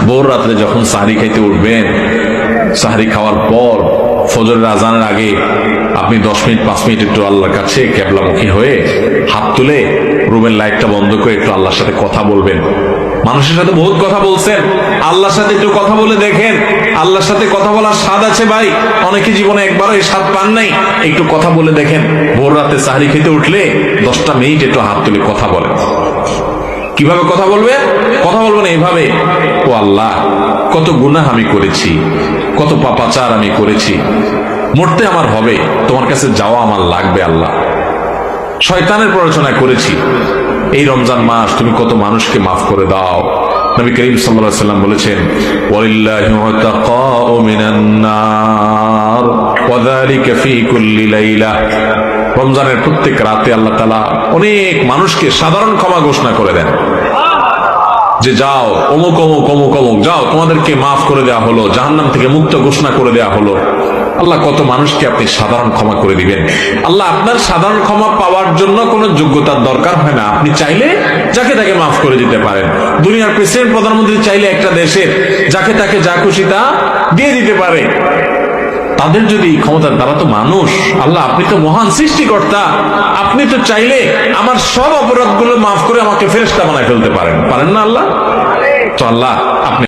ভোর রাত্রে যখন সাহরি খাইতে উঠবেন, সাহরি খাওয়ার পর ফজরের আজানের আগে আপনি 10 মিনিট 5 মিনিট একটু আল্লাহর কাছে কেবলামুখী হয়ে হাত তুলে রুমের লাইটটা বন্ধ করে একটু আল্লাহর সাথে কথা বলবেন। মানুষের সাথে বহুত কথা বলছেন, আল্লাহর সাথে একটু কথা বলে দেখেন। আল্লাহর সাথে কথা বলার স্বাদ আছে ভাই, অনেকে জীবনে একবারও এই স্বাদ পান নাই। একটু কথা বলে দেখেন। ভোর রাতে সাহরি খেতে উঠলে 10টা মিনিট একটু হাত তুলে কথা বলেন। কিভাবে কথা বলবেন? কথা বলবেন এইভাবে, ও আল্লাহ, কত গুনাহ আমি করেছি, কত পাপাচার আমি করেছি, মরতে আমার হবে, তোমার কাছে যাওয়া আমার লাগবে আল্লাহ। শয়তানের প্ররোচনা করেছি, এই রমজান মাস তুমি কত মানুষকে মাফ করে দাও। নবী করিম সাল্লাল্লাহু আলাইহি ওয়াসাল্লাম বলেছেন, ওয়ালিল্লাহি মুতাকাউ মিনান নার ওয়া যালিকা ফি কুল্লি লাইলা। রমজানের প্রত্যেক রাতে আল্লাহ তাআলা অনেক মানুষকে সাধারণ ক্ষমা ঘোষণা করে দেন, যে যাও অমুক অমুক অমুক অমুক যাও, তোমাদেরকে মাফ করে দেওয়া হলো, জাহান্নাম থেকে মুক্ত ঘোষণা করে দেওয়া হলো। আল্লাহ কত মানুষকে আপনি সাধারণ ক্ষমা করে দিবেন। আল্লাহ আপনার সাধারণ ক্ষমা পাওয়ার জন্য কোনো যোগ্যতার দরকার হয় না, আপনি চাইলে যাকে তাকে মাফ করে দিতে পারেন। দুনিয়ার প্রেসিডেন্ট প্রধানমন্ত্রী চাইলে একটা দেশের যাকে তাকে যা খুশি তা দিয়ে দিতে পারে। তাদের যদি ক্ষমতা, তারা তো মানুষ। আল্লাহ আপনি তো মহান সৃষ্টিকর্তা, আপনি তো চাইলে আমার সব অপরাধগুলো মাফ করে আমাকে ফেরেশতা বানায় ফেলতে পারেন, পারেন না আল্লাহ? তো আল্লাহ আপনি